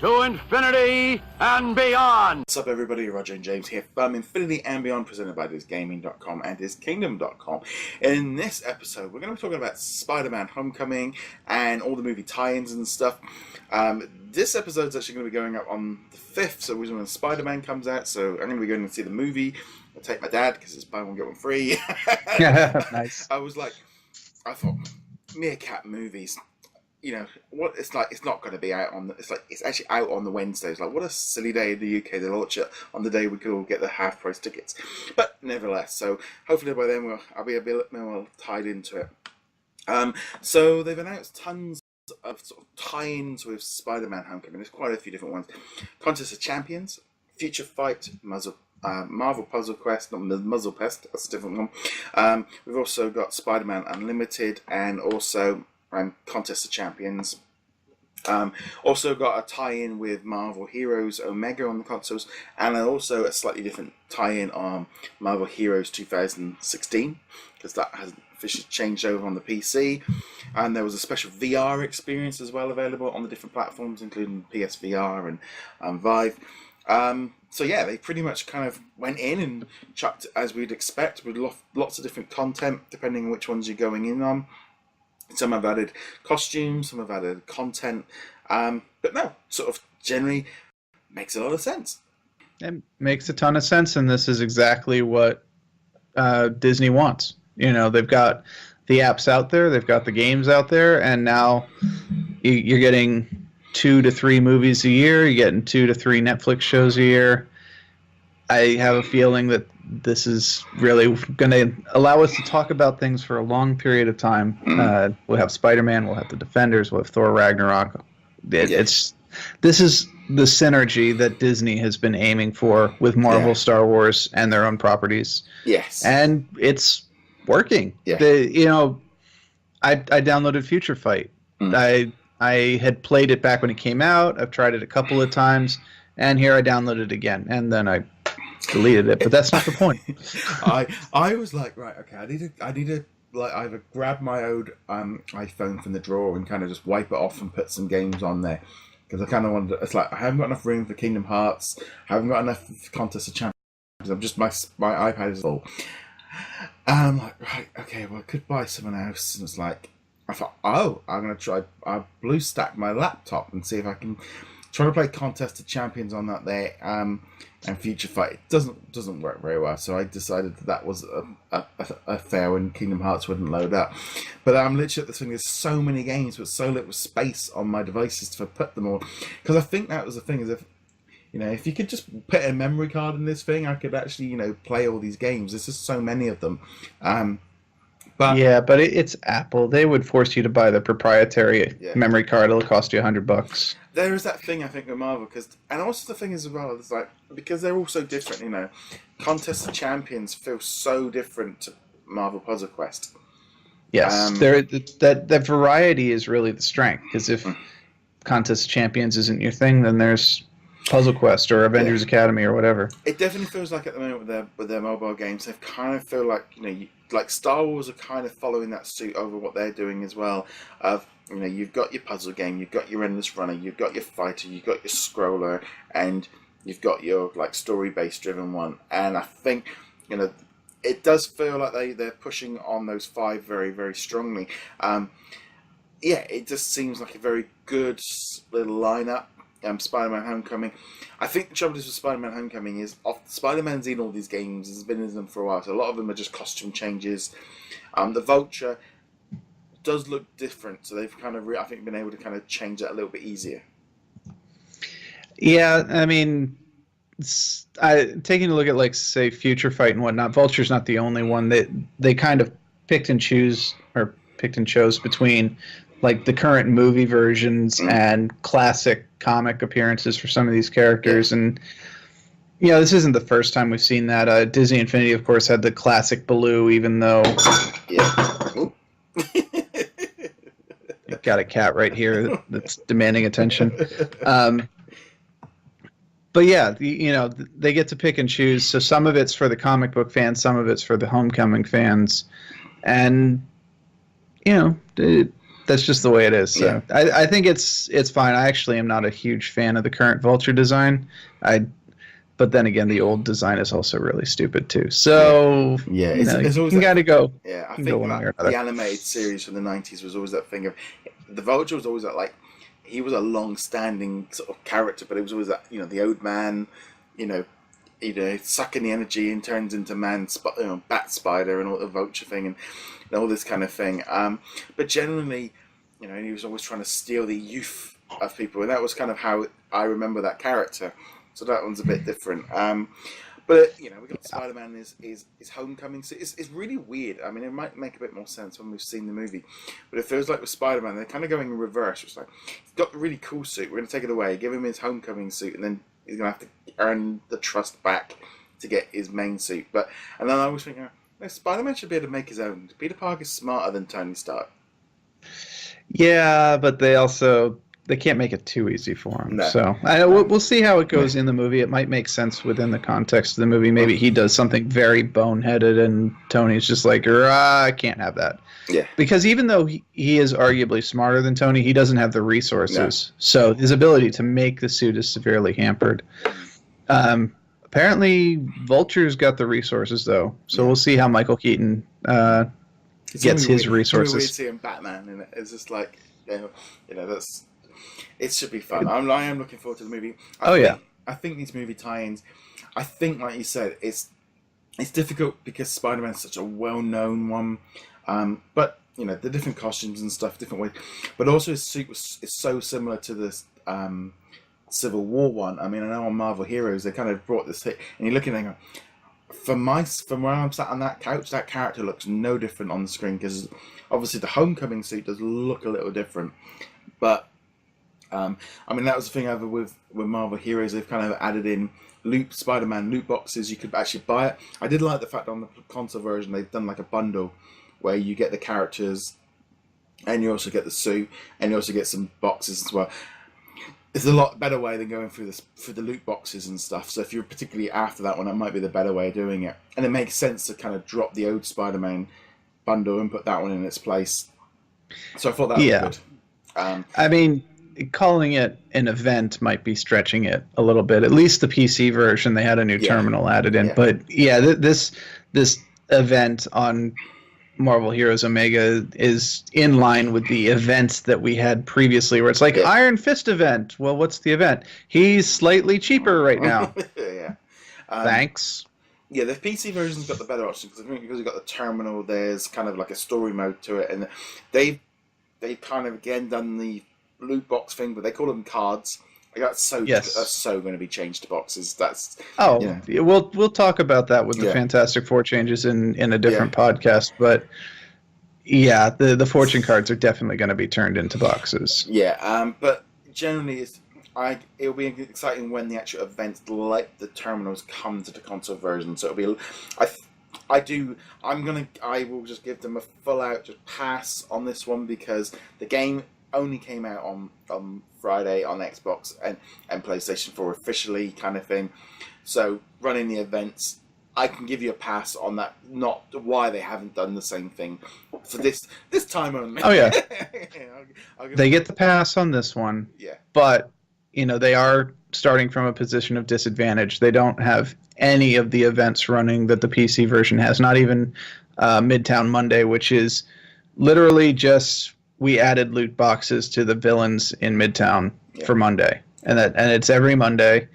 to infinity and beyond. What's up, everybody? Roger and James here from Infinity and Beyond, presented by DisKingdom.com and DisKingdom.com. In this episode, we're going to be talking about Spider-Man Homecoming and all the movie tie-ins and stuff. This episode's actually going to be going up on the 5th, so when Spider-Man comes out, so I'm going to be going to see the movie. I'll take my dad, because it's buy one, get one free. Nice. I thought, Meerkat movies, you know, what it's like, it's not going to be out on, it's actually out on the Wednesday. It's like, what a silly day in the UK to launch it on the day we could all get the half-price tickets. But nevertheless, so hopefully by then I'll be a bit more tied into it. So they've announced tons of sort of tie-ins with Spider-Man Homecoming. There's quite a few different ones. Contest of Champions, Future Fight, Marvel Puzzle Quest, not the Muzzle Pest, that's a different one. We've also got Spider-Man Unlimited and also Contest of Champions. Also got a tie-in with Marvel Heroes Omega on the consoles, and also a slightly different tie-in on Marvel Heroes 2016, because that has officially changed over on the PC. And there was a special VR experience as well available on the different platforms, including PSVR and Vive. So yeah, they pretty much kind of went in and chucked as we'd expect, with lots of different content depending on which ones you're going in on. Some have added costumes, some have added content, but no, sort of generally makes a lot of sense. It makes a ton of sense, and this is exactly what Disney wants. You know, they've got the apps out there, they've got the games out there, and now you're getting 2 to 3 movies a year, you're getting 2 to 3 Netflix shows a year. I have a feeling that this is really going to allow us to talk about things for a long period of time. We'll have Spider-Man, we'll have the Defenders, we'll have Thor Ragnarok. This is the synergy that Disney has been aiming for with Marvel, Star Wars, and their own properties. Yes. And it's working. Yeah. I downloaded Future Fight. I had played it back when it came out. I've tried it a couple of times, and here I downloaded it again, and then I deleted it. But that's not the point. I was like, right, okay, I need to like either grab my old iPhone from the drawer and kind of just wipe it off and put some games on there, because I kind of wanted. It's like I haven't got enough room for Kingdom Hearts. I haven't got enough Contest of Champions. I'm just my iPad is full. And I'm like, right, okay, well, I could buy someone else, and it's like. I thought, I'm going to try, I BlueStack my laptop and see if I can try to play Contest of Champions on that there, and Future Fight. It doesn't work very well, so I decided that was a fair when Kingdom Hearts wouldn't load up. But I'm literally at this thing, there's so many games with so little space on my devices to put them all. Because I think that was the thing, is if you could just put a memory card in this thing, I could actually, play all these games. There's just so many of them. But it's Apple. They would force you to buy the proprietary memory card. It'll cost you $100. There is that thing, I think, with Marvel, and also the thing is as well, it's like, because they're all so different, Contest of Champions feels so different to Marvel Puzzle Quest. Yes, that variety is really the strength, because if Contest of Champions isn't your thing, then there's Puzzle Quest or Avengers Academy or whatever. It definitely feels like at the moment with their mobile games, they kind of feel like, like Star Wars are kind of following that suit over what they're doing as well. Of you've got your puzzle game, you've got your endless runner, you've got your fighter, you've got your scroller, and you've got your like story-based driven one. And I think it does feel like they're pushing on those 5 very, very strongly. It just seems like a very good little lineup. Spider-Man Homecoming. I think the trouble is with Spider-Man Homecoming is Spider-Man's in all these games, has been in them for a while, so a lot of them are just costume changes. The Vulture does look different, so they've kind of, I think, been able to kind of change that a little bit easier. Yeah, I mean, taking a look at, like, say, Future Fight and whatnot, Vulture's not the only one. They kind of picked and chose between like the current movie versions and classic comic appearances for some of these characters. And this isn't the first time we've seen that. Disney Infinity, of course, had the classic Baloo, even though you've got a cat right here that's demanding attention. But they get to pick and choose. So some of it's for the comic book fans, some of it's for the Homecoming fans, and That's just the way it is. So Yeah. I think it's fine. I actually am not a huge fan of the current Vulture design. But then again, the old design is also really stupid too. So Yeah, it's always you got to go. Yeah, I You can think go one way or that another. the animated series from the 90s was always that thing of the Vulture was always that, like, he was a long-standing sort of character, but it was always that, the old man, you know, sucking the energy and turns into bat spider and all the Vulture thing and all this kind of thing. But generally, he was always trying to steal the youth of people, and that was kind of how I remember that character. So that one's a bit different. But we got Spider-Man is Homecoming. So it's really weird. I mean, it might make a bit more sense when we've seen the movie, but it feels like with Spider-Man, they're kind of going in reverse. It's like, he's got a really cool suit. We're going to take it away, give him his Homecoming suit, and then he's going to have to earn the trust back to get his main suit. And then I was thinking, no, Spider-Man should be able to make his own. Peter Parker's smarter than Tony Stark. Yeah, but they can't make it too easy for him. No. So we'll see how it goes in the movie. It might make sense within the context of the movie. Maybe he does something very boneheaded, and Tony's just like, I can't have that. Yeah. Because even though he is arguably smarter than Tony, he doesn't have the resources. No. So his ability to make the suit is severely hampered. Apparently, Vulture's got the resources, though. So we'll see how Michael Keaton gets his resources. It's really weird seeing Batman in it. It's just like, that's... It should be fun. I am looking forward to the movie. I think these movie tie-ins, I think, like you said, it's difficult because Spider-Man's such a well-known one. But, the different costumes and stuff, different ways. But also his suit is so similar to this Civil War one. I mean, I know on Marvel Heroes, they kind of brought this hit. And you're looking and going, from where I'm sat on that couch, that character looks no different on the screen. Because obviously the Homecoming suit does look a little different. But... I mean, that was the thing over with Marvel Heroes. They've kind of added in Spider-Man loot boxes. You could actually buy it. I did like the fact on the console version they've done like a bundle where you get the characters and you also get the suit and you also get some boxes as well. It's a lot better way than going through the loot boxes and stuff. So if you're particularly after that one, that might be the better way of doing it. And it makes sense to kind of drop the old Spider-Man bundle and put that one in its place. So I thought that was good. I mean, calling it an event might be stretching it a little bit. At least the PC version, they had a new terminal added in. Yeah. But this event on Marvel Heroes Omega is in line with the events that we had previously, where it's like Iron Fist event. Well, what's the event? He's slightly cheaper right now. Thanks. Yeah, the PC version's got the better option because you've got the terminal. There's kind of like a story mode to it, and they've kind of again done the loot box thing, but they call them cards. Like that's so going to be changed to boxes. We'll talk about that with the Fantastic Four changes in a different podcast. But the fortune cards are definitely going to be turned into boxes. Yeah, but generally, it'll be exciting when the actual events like the terminals come to the console version. So it'll be, I will just give them a full out just pass on this one because the game only came out on Friday on Xbox and PlayStation 4 officially kind of thing. So running the events, I can give you a pass on that, not why they haven't done the same thing for this time only. Oh, yeah. They get the pass on this one. Yeah. But, they are starting from a position of disadvantage. They don't have any of the events running that the PC version has, not even Midtown Monday, which is literally just... We added loot boxes to the villains in Midtown for Monday, and it's every Monday,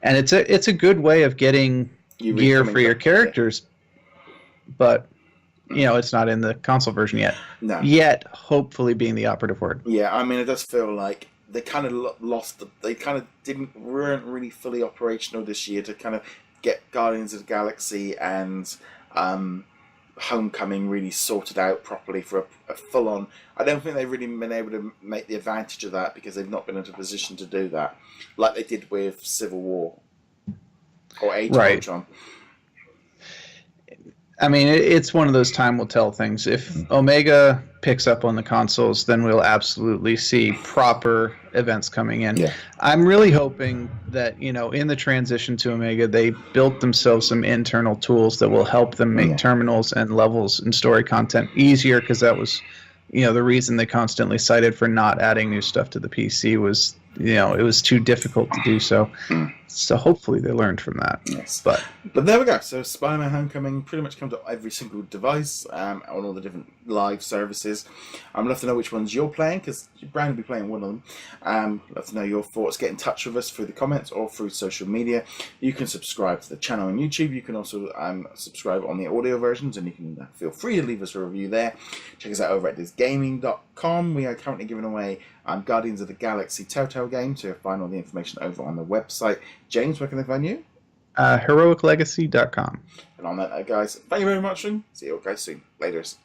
and it's a good way of getting gear for your characters, but it's not in the console version yet. No. Yet, hopefully, being the operative word. Yeah, I mean, it does feel like they kind of they kind of weren't really fully operational this year to kind of get Guardians of the Galaxy and Homecoming really sorted out properly for a full-on. I don't think they've really been able to make the advantage of that because they've not been in a position to do that like they did with Civil War or Age of Ultron. I mean, it's one of those time will tell things. If Omega picks up on the consoles, then we'll absolutely see proper events coming in. Yeah. I'm really hoping that, in the transition to Omega, they built themselves some internal tools that will help them make terminals and levels and story content easier, because that was, the reason they constantly cited for not adding new stuff to the PC was, it was too difficult to do so. So hopefully they learned from that. Yes. But there we go. So Spider-Man Homecoming pretty much comes to every single device on all the different live services. I'd love to know which ones you're playing, because Brian will be playing one of them. Love to know your thoughts. Get in touch with us through the comments or through social media. You can subscribe to the channel on YouTube. You can also subscribe on the audio versions, and you can feel free to leave us a review there. Check us out over at DisKingdom.com. We are currently giving away Guardians of the Galaxy Telltale game, so you'll find all the information over on the website. James, where can they find you? HeroicLegacy.com. And on that note, guys, thank you very much, and see you all guys soon. Laters.